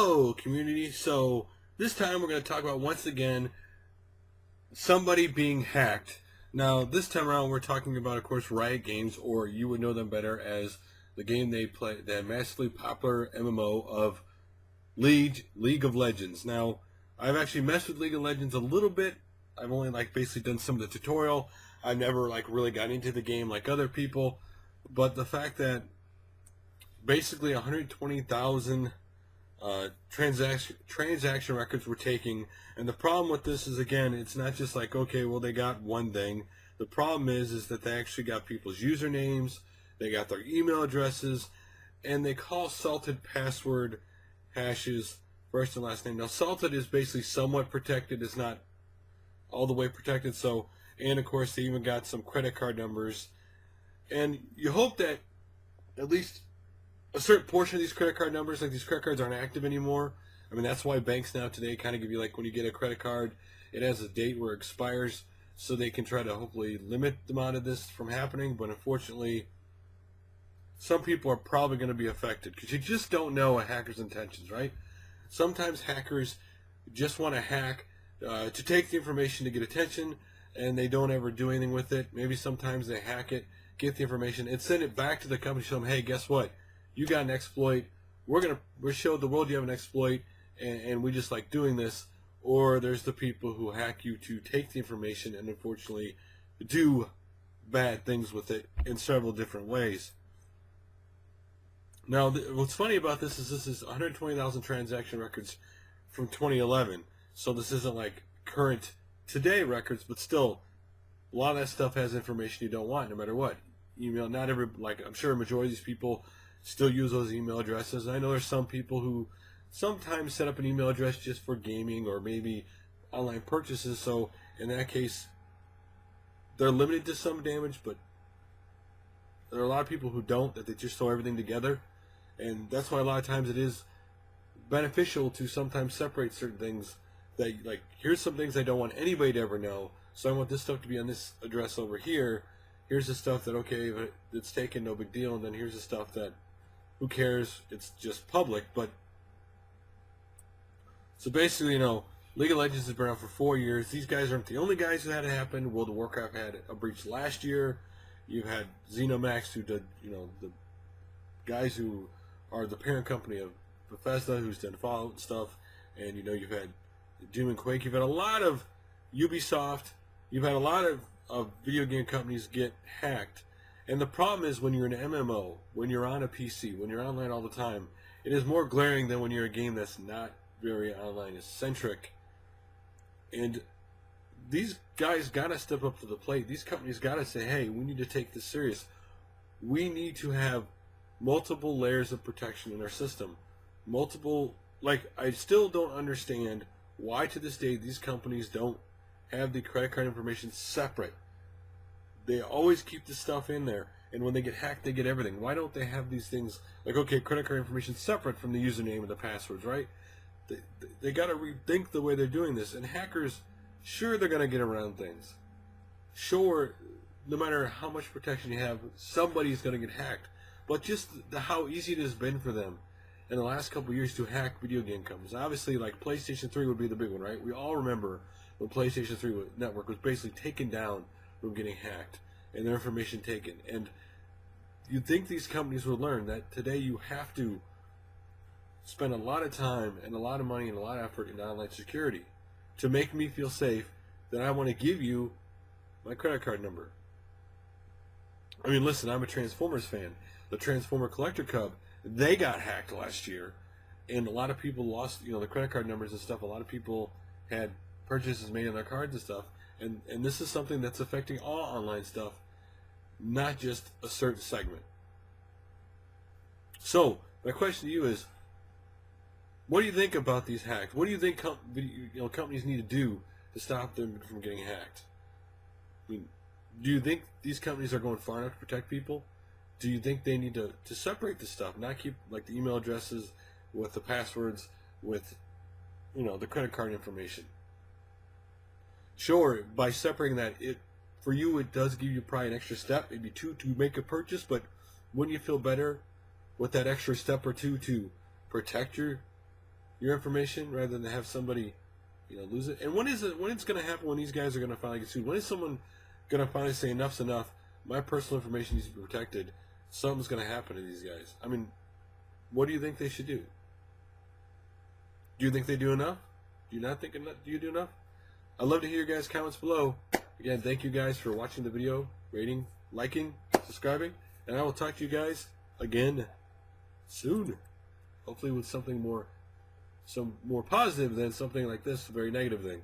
Hello, community. So this time we're going to talk about, once again, somebody being hacked. Now, this time around we're talking about, of course, Riot Games, or you would know them better as the game they play, that massively popular MMO of League of Legends. Now, I've actually messed with League of Legends a little bit. I've only basically done some of the tutorial. I've never really got into the game like other people. But the fact that basically 120,000 transaction records were taken, and the problem with this is, again, it's not just okay, well, they got one thing. The problem is that they actually got people's usernames, they got their email addresses, and they call salted password hashes first and last name. Now, salted is basically somewhat protected, it's not all the way protected. So, and of course they even got some credit card numbers, and you hope that at least a certain portion of these credit card numbers, these credit cards, aren't active anymore. I mean, that's why banks now today kind of give you, when you get a credit card, it has a date where it expires, so they can try to hopefully limit the amount of this from happening. But unfortunately, some people are probably going to be affected because you just don't know a hacker's intentions, right? Sometimes hackers just want to hack to take the information to get attention, and they don't ever do anything with it. Maybe sometimes they hack it, get the information, and send it back to the company, show them, hey, guess what? You got an exploit. We're show the world you have an exploit, and we just like doing this. Or there's the people who hack you to take the information and unfortunately do bad things with it in several different ways. Now, what's funny about this is 120,000 transaction records from 2011. So this isn't current today records, but still, a lot of that stuff has information you don't want, no matter what. Email, not every, I'm sure a majority of these people still use those email addresses. I know there's some people who sometimes set up an email address just for gaming or maybe online purchases. So in that case, they're limited to some damage, but there are a lot of people who don't, that they just throw everything together. And that's why a lot of times it is beneficial to sometimes separate certain things. That, here's some things I don't want anybody to ever know, so I want this stuff to be on this address over here. Here's the stuff that, okay, it's taken, no big deal. And then here's the stuff that, who cares, it's just public. But so basically, League of Legends has been around for 4 years. These guys aren't the only guys who had it happen. World of Warcraft had a breach last year. You've had Xenomax, who did, the guys who are the parent company of Bethesda, who's done Fallout and stuff. And, you've had Doom and Quake. You've had a lot of Ubisoft. You've had a lot of video game companies get hacked. And the problem is, when you're an MMO, when you're on a PC, when you're online all the time, it is more glaring than when you're a game that's not very online centric. And these guys gotta step up to the plate. These companies gotta say, hey, we need to take this serious. We need to have multiple layers of protection in our system. I still don't understand why to this day these companies don't have the credit card information separate. They always keep the stuff in there, and when they get hacked, they get everything. Why don't they have these things okay, credit card information separate from the username and the passwords, right? They got to rethink the way they're doing this. And hackers, sure, they're going to get around things. Sure, no matter how much protection you have, somebody's going to get hacked. But just how easy it has been for them in the last couple of years to hack video game companies. Obviously, PlayStation 3 would be the big one, right? We all remember when PlayStation 3 network was basically taken down from getting hacked and their information taken. And you'd think these companies would learn that today you have to spend a lot of time and a lot of money and a lot of effort in online security to make me feel safe that I want to give you my credit card number. I mean, listen, I'm a Transformers fan. The Transformer Collector Cub, they got hacked last year, and a lot of people lost, the credit card numbers and stuff. A lot of people had purchases made on their cards and stuff. And this is something that's affecting all online stuff, not just a certain segment. So my question to you is, what do you think about these hacks? What do you think companies need to do to stop them from getting hacked? I mean, do you think these companies are going far enough to protect people? Do you think they need to separate this stuff, not keep the email addresses with the passwords, with the credit card information? Sure, by separating that, for you it does give you probably an extra step, maybe two, to make a purchase. But wouldn't you feel better with that extra step or two to protect your your information rather than have somebody, lose it? And when is it? When it's going to happen? When these guys are going to finally get sued? When is someone going to finally say enough's enough? My personal information needs to be protected. Something's going to happen to these guys. I mean, what do you think they should do? Do you think they do enough? Do you not think enough? Do you do enough? I'd love to hear your guys' comments below. Again, thank you guys for watching the video, rating, liking, subscribing, and I will talk to you guys again soon. Hopefully with something more positive than something like this, a very negative thing.